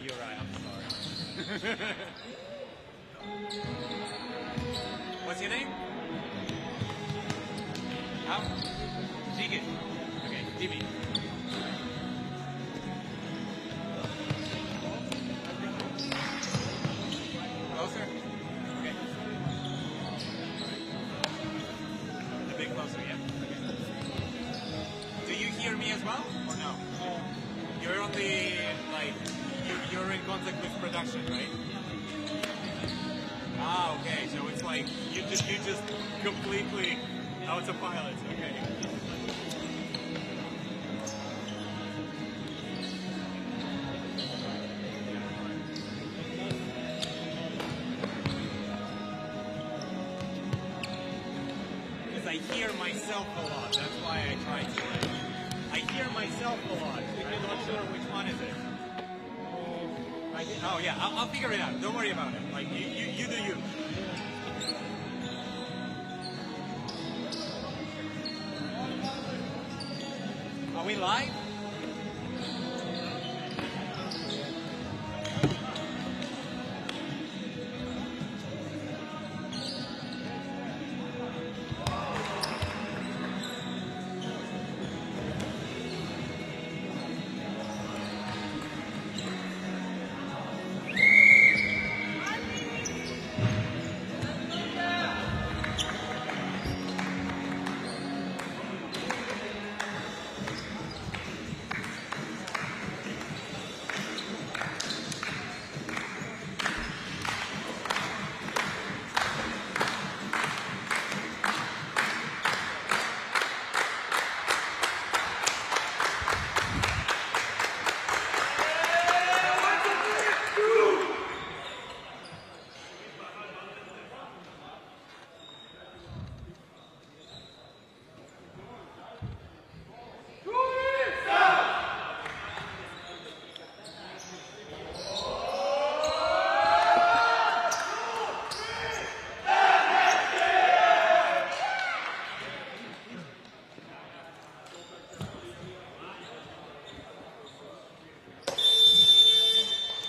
you're right. I'm sorry. What's your name? How? Jiggy. Okay, Jimmy. Closer? Okay. A bit closer, yeah? Okay. Do you hear me as well, or no? You're on the, like, you're in contact with production, right? Ah, okay, so it's like, you just completely autopilot, okay. Because I hear myself a lot, that's why I try to. I hear myself a lot. I'm not sure which one is it. Oh yeah, I'll figure it out. Don't worry about it. Like you do you. Are we live?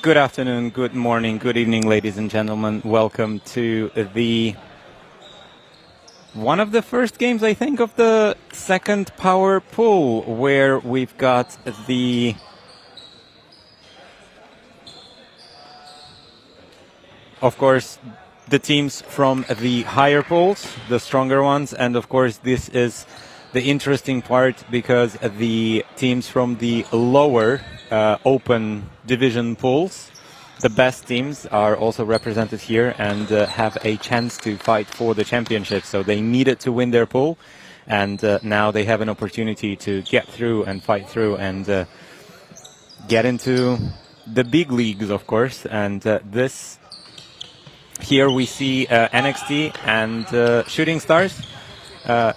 Good afternoon, good morning, good evening, ladies and gentlemen. Welcome to one of the first games, I think, of the second power pool, where we've got of course, the teams from the higher pools, the stronger ones, and of course, this is the interesting part because the teams from the lower open division pools, the best teams, are also represented here and have a chance to fight for the championship. So they needed to win their pool, and now they have an opportunity to get through and fight through and get into the big leagues, of course. And this here we see NXT and Shooting Stars.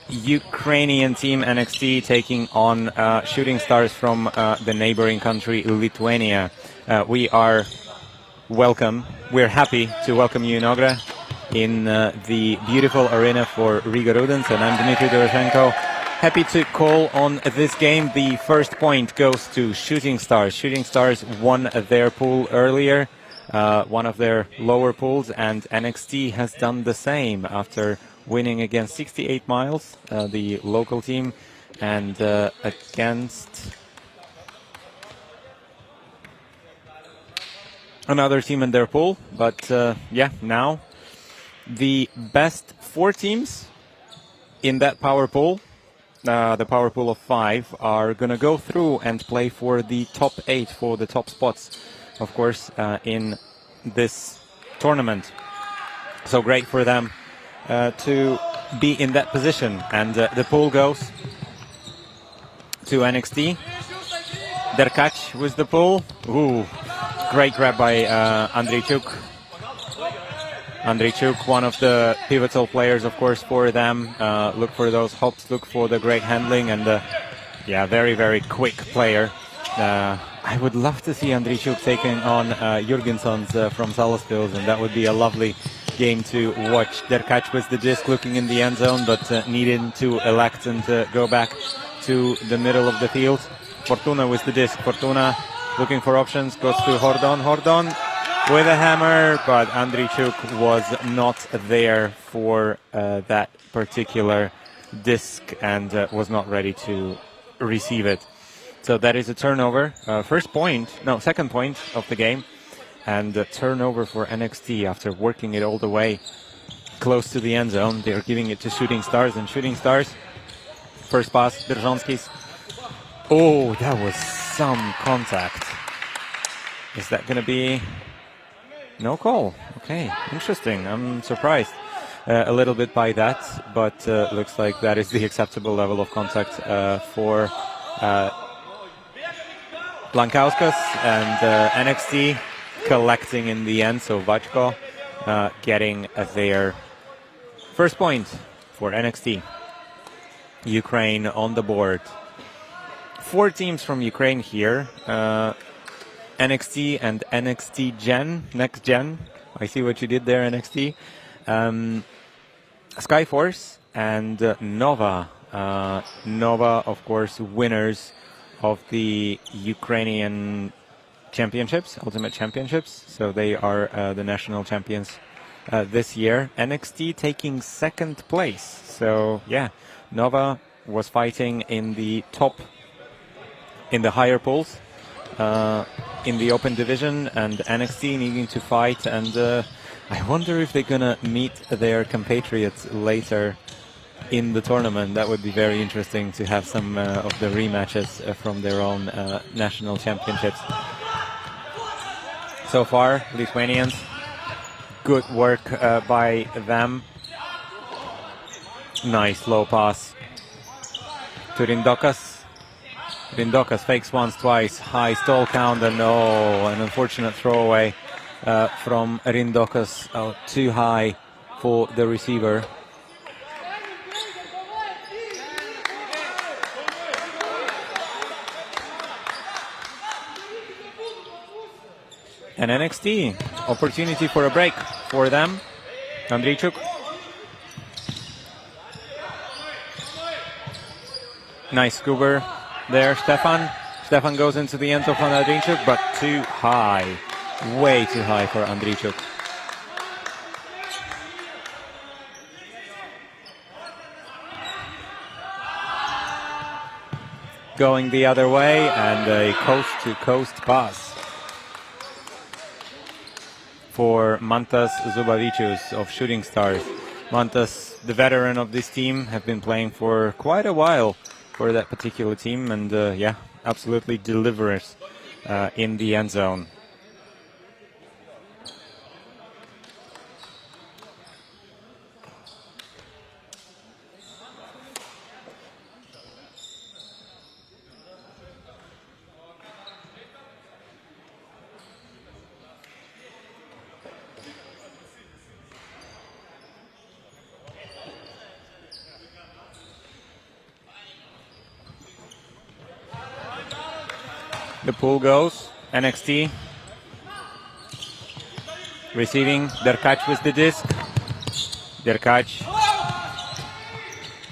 Ukrainian team NXT taking on Shooting Stars from the neighboring country Lithuania. We're happy to welcome you, Nogra, in the beautiful arena for Riga Rudens, and I'm Dmitry Doroshenko. Happy to call on this game. The first point goes to Shooting Stars. Shooting Stars won their pool earlier, one of their lower pools, and NXT has done the same after winning against 68 Miles, the local team, and against another team in their pool. But now the best four teams in that power pool, the power pool of 5, are going to go through and play for the top 8, for the top spots, of course, in this tournament. So great for them to be in that position. And the pool goes to NXT. Derkach with the pool. Ooh, great grab by Andreychuk. Andreychuk, one of the pivotal players, of course, for them. Look for those hops, look for the great handling, and very, very quick player. I would love to see Andreychuk taking on Jurgensons from Salaspils, and that would be a lovely game to watch. Derkach with the disc looking in the end zone, but needing to elect and go back to the middle of the field. Fortuna with the disc. Fortuna looking for options, goes to Hordon. Hordon with a hammer, but Andrichuk was not there for that particular disc and was not ready to receive it. So that is a turnover. Second point of the game. And a turnover for NXT after working it all the way close to the end zone. They're giving it to Shooting Stars, and Shooting Stars, first pass, Berzonski's. Oh, that was some contact. Is that going to be no call? Okay, interesting. I'm surprised a little bit by that, but looks like that is the acceptable level of contact for Blankauskas and NXT collecting in the end. So Vachko getting their first point for NXT. Ukraine on the board. 4 teams from Ukraine here. NXT and NXT Next Gen. I see what you did there, NXT. Skyforce and Nova. Nova, of course, winners of the Ukrainian championships, Ultimate Championships. So they are the national champions this year. NXT taking second place. So, yeah, Nova was fighting in the top, in the higher pools, in the open division, and NXT needing to fight. And I wonder if they're going to meet their compatriots later in the tournament. That would be very interesting to have some of the rematches from their own national championships. So far, Lithuanians, good work by them. Nice low pass to Rindokas. Rindokas fakes once, twice, high stall count, and no, an unfortunate throwaway from Rindokas, too high for the receiver. And NXT, opportunity for a break for them. Andrichuk. Nice scuba there, Stefan. Stefan goes into the end of Andrichuk, but too high. Way too high for Andrichuk. Going the other way, and a coast-to-coast pass for Mantas Zubavicius of Shooting Stars. Mantas, the veteran of this team, have been playing for quite a while for that particular team, and yeah, absolutely delivers in the end zone. The pool goes, NXT receiving, Derkach with the disc, Derkach,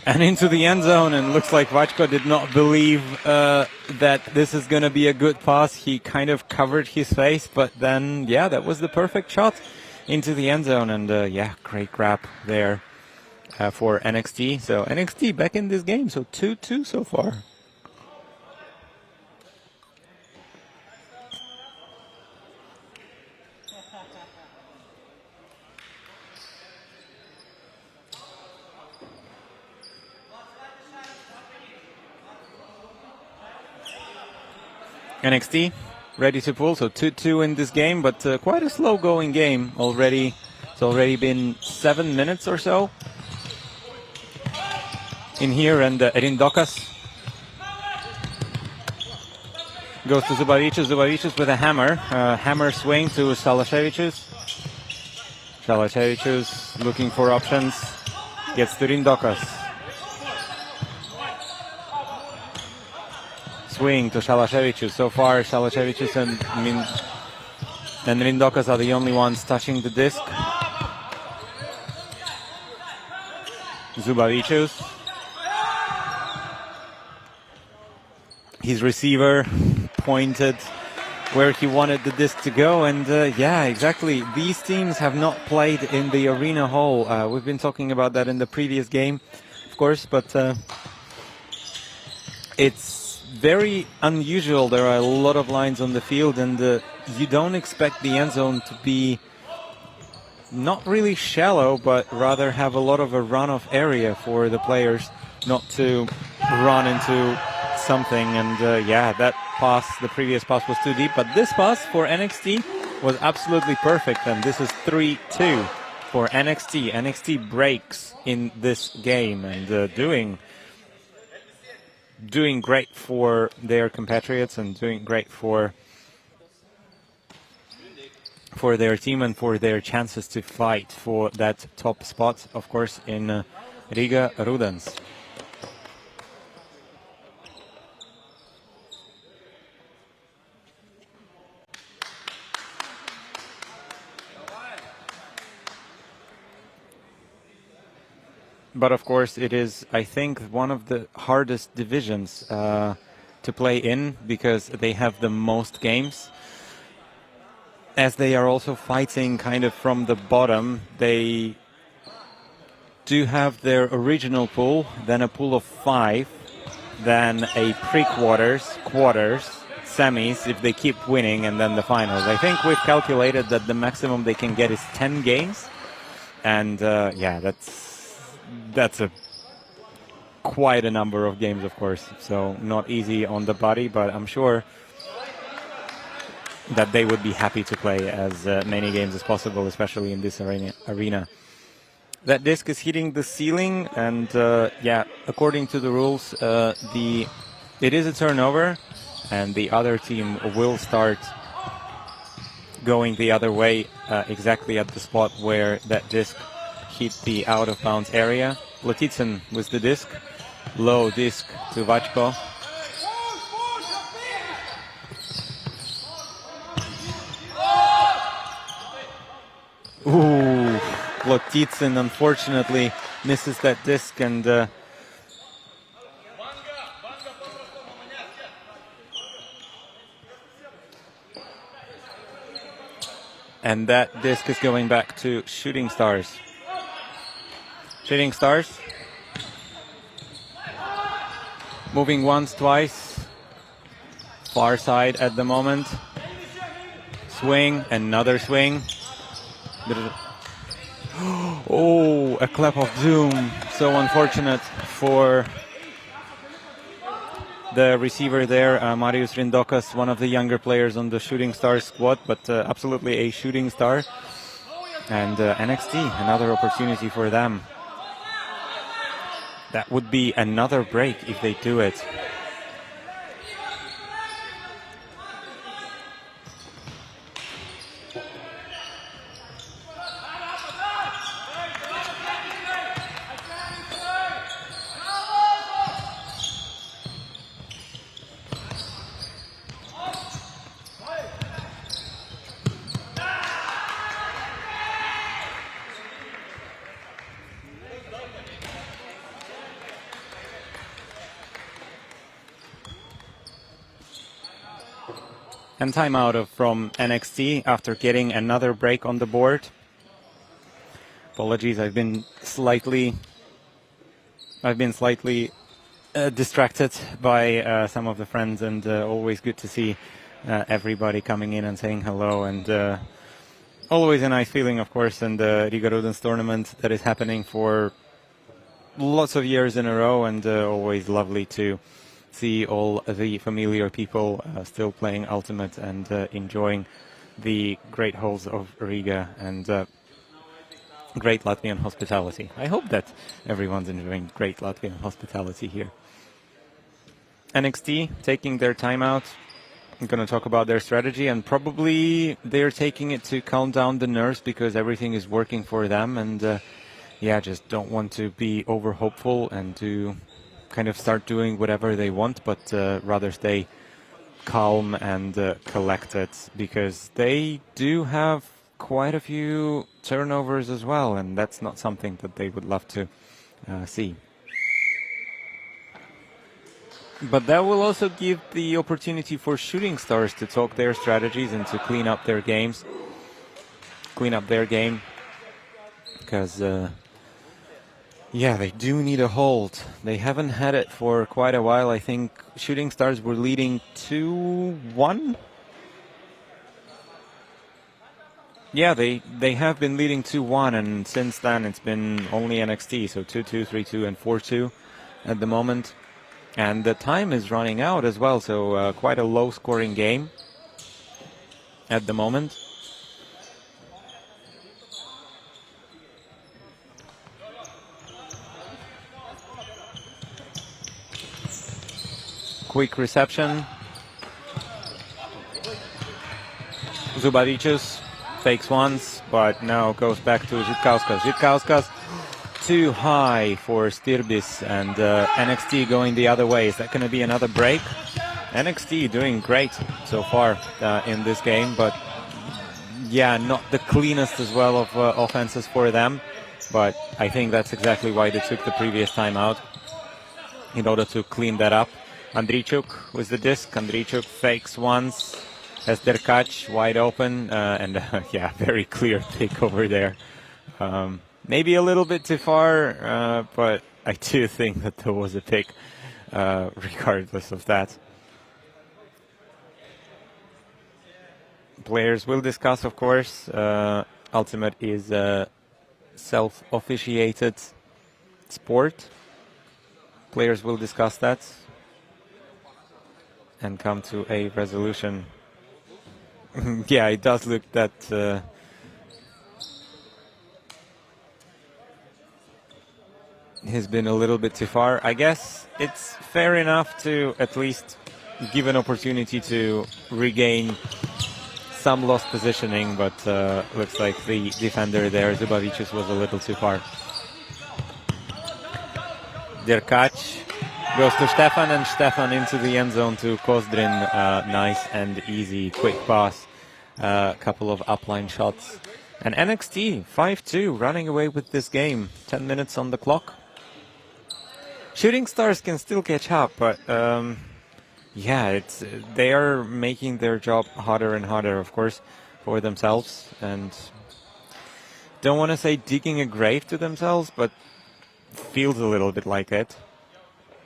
and into the end zone, and looks like Vachko did not believe that this is going to be a good pass. He kind of covered his face, but then, yeah, that was the perfect shot into the end zone, and yeah, great grab there for NXT. So NXT back in this game, so 2-2 so far. NXT ready to pull, so 2-2 in this game, but quite a slow-going game already. It's already been 7 minutes or so in here, and Rindokas goes to Zubavicius. Zubavicius with a hammer. Hammer swing to Salasevicius. Salasevicius looking for options. Gets to Rindokas. Swing to Salasevicius. So far, Salasevicius and Rindokas are the only ones touching the disc. Zubavicius. His receiver pointed where he wanted the disc to go. And yeah, exactly. These teams have not played in the arena hall. We've been talking about that in the previous game, of course, but it's very unusual. There are a lot of lines on the field, and you don't expect the end zone to be not really shallow, but rather have a lot of a runoff area for the players not to run into something. And yeah, that pass, the previous pass was too deep, but this pass for NXT was absolutely perfect, and this is 3-2 for NXT. NXT breaks in this game, and doing great for their compatriots and doing great for their team and for their chances to fight for that top spot, of course, in Riga Rudens. But of course, it is, I think, one of the hardest divisions to play in, because they have the most games. As they are also fighting kind of from the bottom, they do have their original pool, then a pool of 5, then a pre-quarters, quarters, semis if they keep winning, and then the finals. I think we've calculated that the maximum they can get is 10 games, and yeah, that's quite a number of games, of course. So not easy on the body, but I'm sure that they would be happy to play as many games as possible, especially in this arena. That disc is hitting the ceiling, and yeah, according to the rules, it is a turnover, and the other team will start going the other way, exactly at the spot where that disc hit the out-of-bounds area. Lotitsin with the disc, low disc to Vachko. Ooh, Lotitsin unfortunately misses that disc, and that disc is going back to Shooting Stars. Shooting Stars moving once, twice. Far side at the moment. Swing, another swing. Oh, a clap of doom. So unfortunate for the receiver there, Marius Rindokas, one of the younger players on the Shooting Stars squad, but absolutely a shooting star. And NXT, another opportunity for them. That would be another break if they do it. And timeout from NXT after getting another break on the board. Apologies, I've been slightly distracted by some of the friends, and always good to see everybody coming in and saying hello, and always a nice feeling, of course, in the Riga Rudens tournament that is happening for lots of years in a row, and always lovely to see all the familiar people still playing Ultimate and enjoying the great halls of Riga and great Latvian hospitality. I hope that everyone's enjoying great Latvian hospitality here. NXT taking their time out. I'm going to talk about their strategy, and probably they're taking it to calm down the nerves because everything is working for them, and yeah, just don't want to be over hopeful and to kind of start doing whatever they want, but rather stay calm and collected, because they do have quite a few turnovers as well, and that's not something that they would love to see. But that will also give the opportunity for Shooting Stars to talk their strategies and to clean up their game. Because, yeah, they do need a hold. They haven't had it for quite a while. I think Shooting Stars were leading 2-1. Yeah, they have been leading 2-1, and since then it's been only NXT, so 2-2, 3-2, and 4-2 at the moment. And the time is running out as well, so quite a low-scoring game at the moment. Quick reception. Zubavicius fakes once, but now goes back to Žitkauskas. Žitkauskas too high for Stirbis, and NXT going the other way. Is that going to be another break? NXT doing great so far in this game, but yeah, not the cleanest as well of offenses for them. But I think that's exactly why they took the previous time out, in order to clean that up. Andrichuk with the disc. Andrichuk fakes once. Has Derkac wide open, and yeah, very clear pick over there. Maybe a little bit too far, but I do think that there was a pick, regardless of that. Players will discuss, of course. Ultimate is a self-officiated sport. Players will discuss that and come to a resolution. Yeah, it does look that has been a little bit too far. I guess it's fair enough to at least give an opportunity to regain some lost positioning, but looks like the defender there, Zubavicius, was a little too far. Derkac goes to Stefan, and Stefan into the end zone to Kozdrin. Nice and easy, quick pass. Couple of upline shots. And NXT 5-2 running away with this game. 10 minutes on the clock. Shooting Stars can still catch up, but yeah, they are making their job harder and harder, of course, for themselves. And don't want to say digging a grave to themselves, but feels a little bit like it,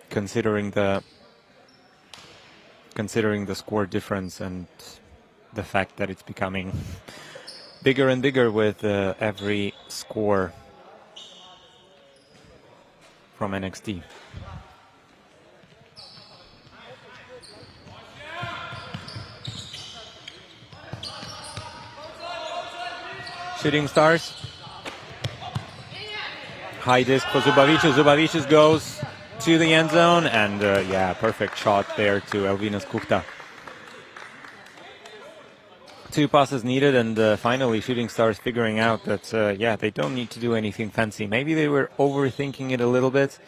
considering the score difference and the fact that it's becoming bigger and bigger with every score from NXT. Shooting Stars. High disc for Zubavicius. Zubavicius goes to the end zone, and yeah, perfect shot there to Elvinas Kukta. 2 passes needed, and finally Shooting Stars figuring out that yeah, they don't need to do anything fancy. Maybe they were overthinking it a little bit,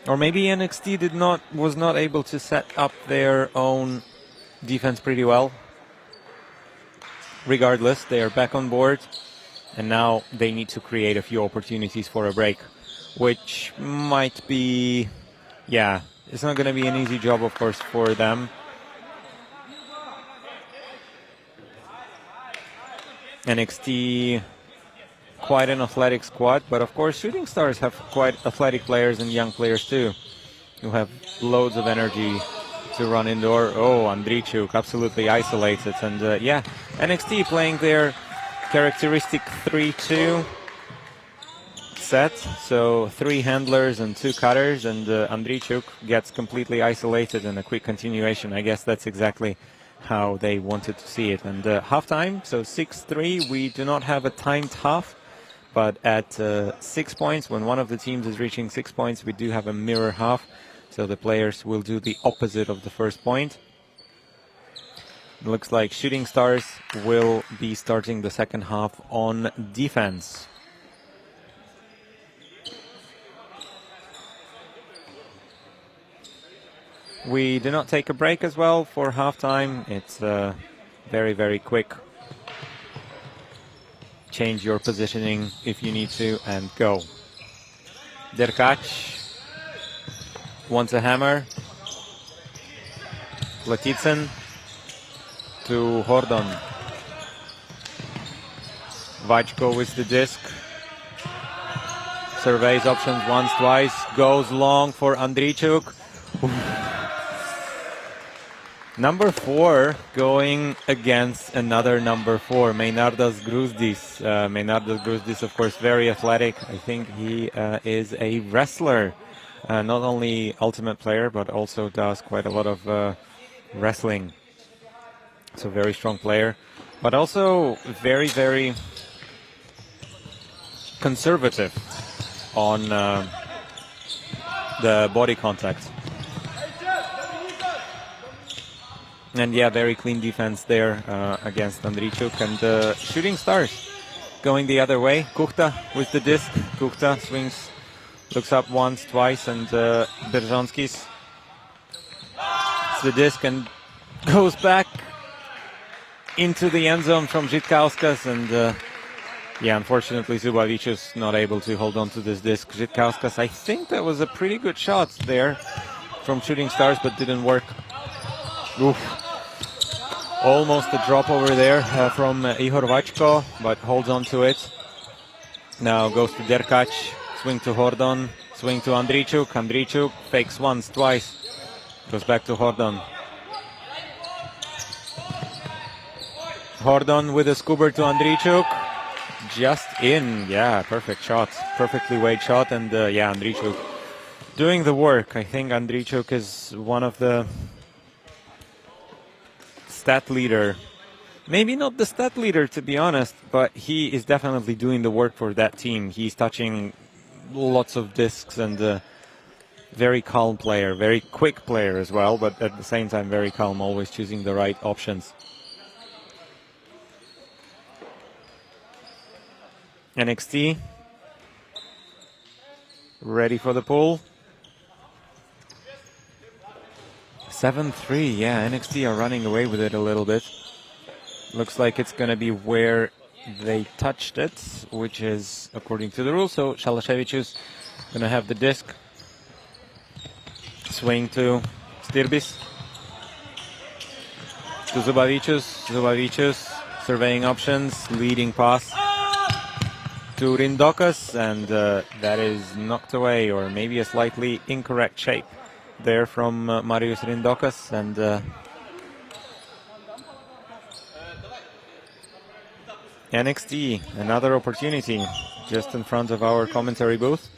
or maybe NXT was not able to set up their own defense pretty well. Regardless, they are back on board, and now they need to create a few opportunities for a break, which might be, yeah, it's not going to be an easy job, of course, for them. NXT, quite an athletic squad, but of course Shooting Stars have quite athletic players and young players too, who have loads of energy to run indoor. Oh, Andrichuk absolutely isolated, and yeah, NXT playing their characteristic 3-2 set, so 3 handlers and 2 cutters, and Andrichuk gets completely isolated and a quick continuation. I guess that's exactly how they wanted to see it. And halftime, so 6-3. We do not have a timed half, but at 6 points, when one of the teams is reaching 6 points, we do have a mirror half, so the players will do the opposite of the first point. It looks like Shooting Stars will be starting the second half on defense. We do not take a break as well for halftime. It's very, very quick. Change your positioning if you need to and go. Derkac Wants a hammer. Letitsin to Hordon. Vajko with the disc. Surveys options once, twice. Goes long for Andrichuk. Number 4 going against another number 4, Meinardas Gruzdis. Meinardas Gruzdis, of course, very athletic. I think he is a wrestler. Not only ultimate player, but also does quite a lot of wrestling. So very strong player, but also very, very conservative on the body contact. And yeah, very clean defense there against Andrichuk. And Shooting Stars going the other way. Kuchta with the disc. Kuchta swings, looks up once, twice, and Berzonskis. It's the disc and goes back into the end zone from Žitkauskas. And yeah, unfortunately, Zubavičius not able to hold on to this disc. Žitkauskas, I think that was a pretty good shot there from Shooting Stars, but didn't work. Oof. Almost a drop over there from Ihor Vajko, but holds on to it. Now goes to Derkac, swing to Hordon, swing to Andrichuk. Andrichuk fakes once, twice, goes back to Hordon. Hordon with a scooper to Andrichuk, just in. Yeah, perfect shot, perfectly weighed shot, and yeah, Andrichuk doing the work. I think Andrichuk is one of the stat leader, maybe not the stat leader to be honest, but he is definitely doing the work for that team. He's touching lots of discs and very calm player, very quick player as well, but at the same time very calm, always choosing the right options. NXT ready for the pull. 7-3, yeah, NXT are running away with it a little bit. Looks like it's going to be where they touched it, which is according to the rules. So Šalaševičius going to have the disc. Swing to Stirbis. To Zubavičius. Zubavičius surveying options, leading pass to Rindokas, and that is knocked away, or maybe a slightly incorrect shape there from Marius Rindokas. And NXT, another opportunity just in front of our commentary booth.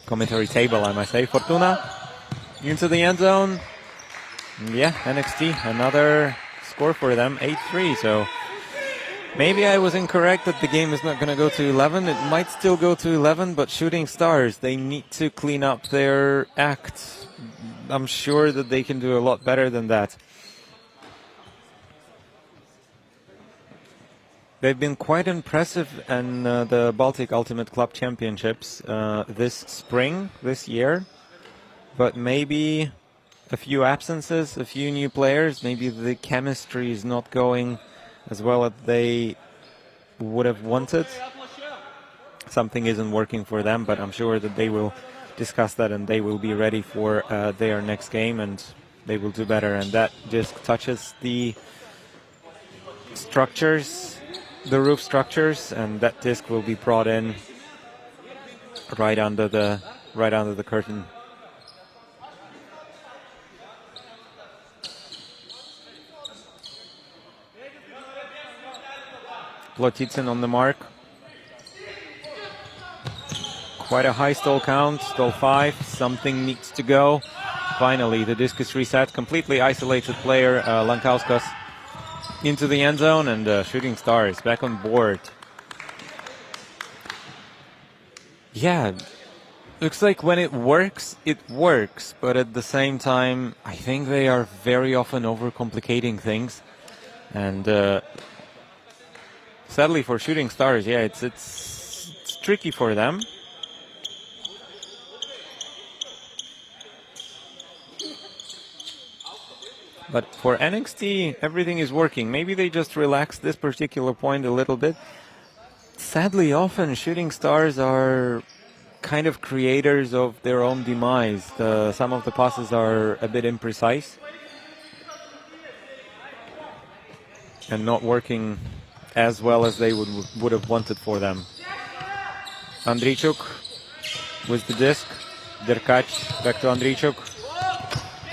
Commentary table, I might say. Fortuna into the end zone. Yeah, NXT, another score for them, 8-3. So maybe I was incorrect that the game is not going to go to 11. It might still go to 11, but Shooting Stars, they need to clean up their act. I'm sure that they can do a lot better than that. They've been quite impressive in the Baltic Ultimate Club Championships this spring, this year. But maybe a few absences, a few new players, maybe the chemistry is not going as well as they would have wanted. Something isn't working for them, but I'm sure that they will discuss that and they will be ready for their next game and they will do better. And that disc touches the structures, the roof structures, and that disc will be brought in right under the curtain. Plotitsin on the mark. Quite a high stall count, stall 5. Something needs to go. Finally, the disc is reset. Completely isolated player, Lankauskas, into the end zone, and Shooting Stars back on board. Yeah, looks like when it works, but at the same time, I think they are very often overcomplicating things. And sadly for Shooting Stars, yeah, it's tricky for them. But for NXT, everything is working. Maybe they just relaxed this particular point a little bit. Sadly, often Shooting Stars are kind of creators of their own demise. Some of the passes are a bit imprecise and not working as well as they would have wanted for them. Andrichuk with the disc. Derkac back to Andrichuk.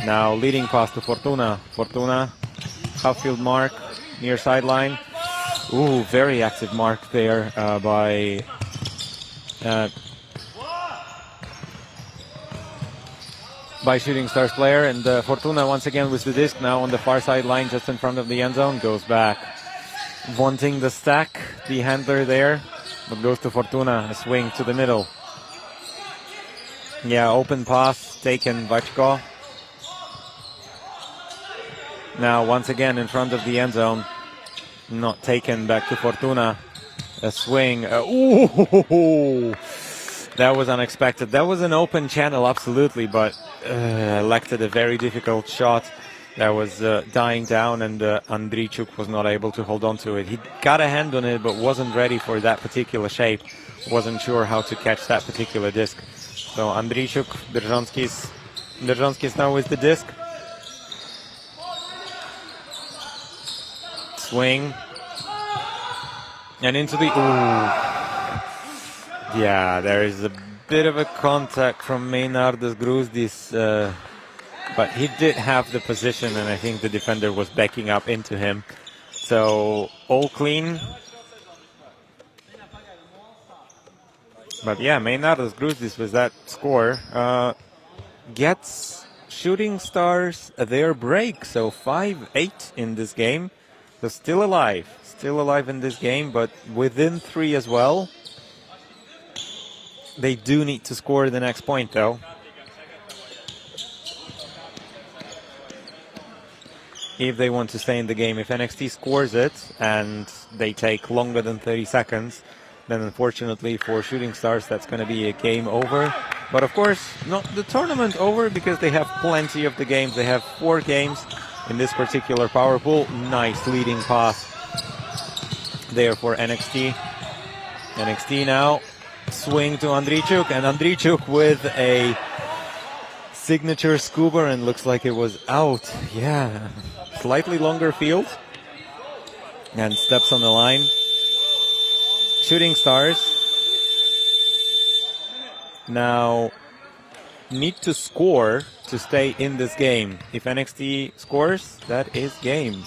Now leading pass to Fortuna. Fortuna, half-field mark, near sideline. Ooh, very active mark there by Shooting Stars player. And Fortuna once again with the disc now on the far sideline, just in front of the end zone. Goes back, wanting the stack, the handler there, but goes to Fortuna. A swing to the middle. Yeah, open pass taken, Vachko. Now once again in front of the end zone. Not taken, back to Fortuna. A swing. Ooh, that was unexpected. That was an open channel, absolutely, but elected a very difficult shot that was dying down, and Andrichuk was not able to hold on to it. He got a hand on it, but wasn't ready for that particular shape. Wasn't sure how to catch that particular disc. So Andrichuk, Derzhanskis now with the disc. Swing. And into the... Ooh. Yeah, there is a bit of a contact from Meinardas Grūzdis, but he did have the position, and I think the defender was backing up into him. So, all clean. But yeah, Meinardas Grūzdis with that score gets Shooting Stars their break. So 5-8 in this game. So still alive in this game, but within 3 as well. They do need to score the next point, though. If they want to stay in the game. If NXT scores it and they take longer than 30 seconds, then unfortunately for Shooting Stars, that's going to be a game over. But of course, not the tournament over, because they have plenty of the games. They have 4 games in this particular power pool. Nice leading pass there for NXT. NXT now, swing to Andrichuk, and Andrichuk with a signature scuba, and looks like it was out. Yeah, slightly longer field, and steps on the line. Shooting Stars now need to score to stay in this game. If NXT scores, that is game.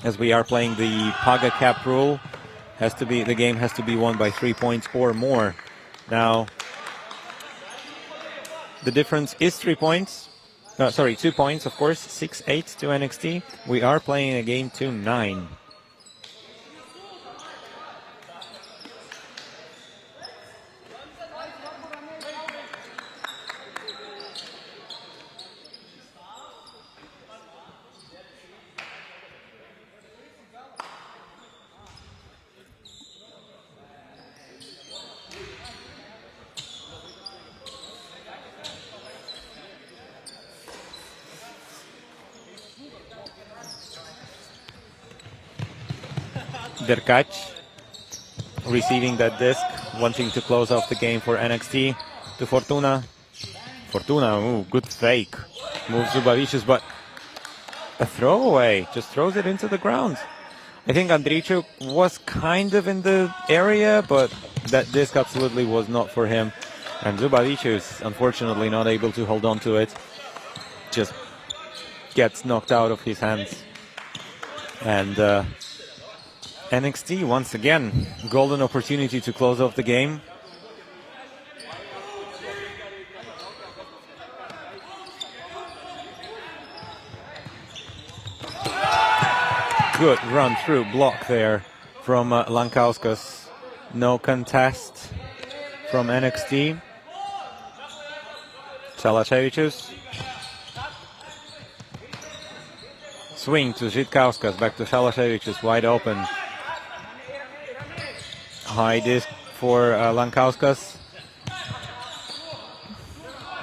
As we are playing the Paga cap rule, the game has to be won by 3 points or more. Now, the difference is 3 points. 2 points, of course. 6-8 to NXT. We are playing a game to 9. Derkac receiving that disc, wanting to close off the game for NXT. To Fortuna. Fortuna, ooh, good fake. Moves Zubavicius, but a throwaway. Just throws it into the ground. I think Andrichuk was kind of in the area, but that disc absolutely was not for him. And Zubavicius, unfortunately, not able to hold on to it. Just gets knocked out of his hands. And NXT, once again, golden opportunity to close off the game. Good run through block there from Lankauskas. No contest from NXT. Šalaševičius. Swing to Žitkauskas, back to Šalaševičius, wide open. High disc for Lankauskas.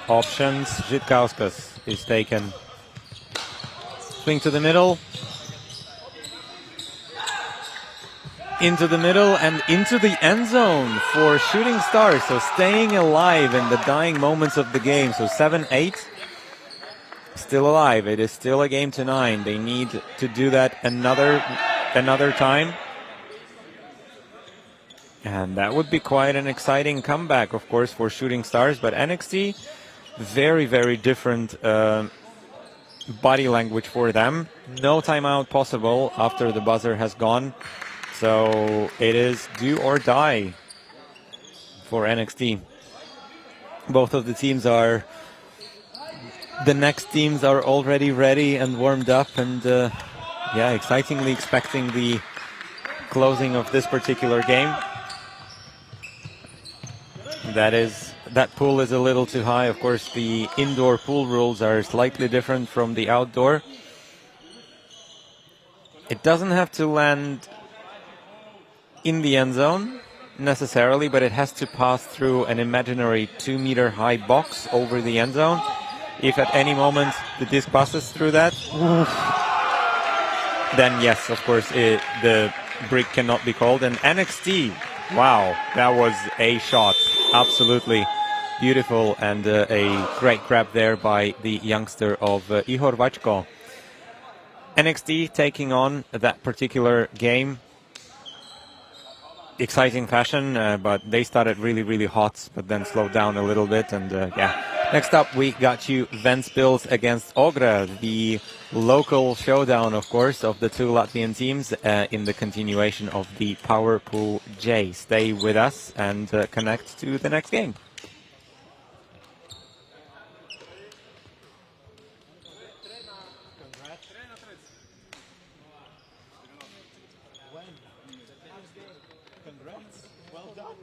Options, Žitkauskas is taken. Swing to the middle. into the middle and into the end zone for Shooting Stars. So staying alive in the dying moments of the game. So 7-8, still alive. It is still a game to 9. They need to do that another time. And that would be quite an exciting comeback, of course, for Shooting Stars. But NXT, very, very different body language for them. No timeout possible after the buzzer has gone. So it is do or die for NXT. Both of the teams are, the next teams are already ready and warmed up and yeah, excitingly expecting the closing of this particular game. That pool is a little too high. Of course, the indoor pool rules are slightly different from the outdoor. It doesn't have to land in the end zone necessarily, but it has to pass through an imaginary 2-meter high box over the end zone. If at any moment the disc passes through that, then yes, of course, the brick cannot be called. And NXT, wow, that was a shot. Absolutely beautiful, and a great grab there by the youngster of Ihor Vachko. NXT taking on that particular game. Exciting fashion, but they started really, really hot, but then slowed down a little bit. And yeah, next up we got you Ventspils against Ogra, the local showdown, of course, of the two Latvian teams in the continuation of the Power Pool J. Stay with us and connect to the next game. Congrats. Well done.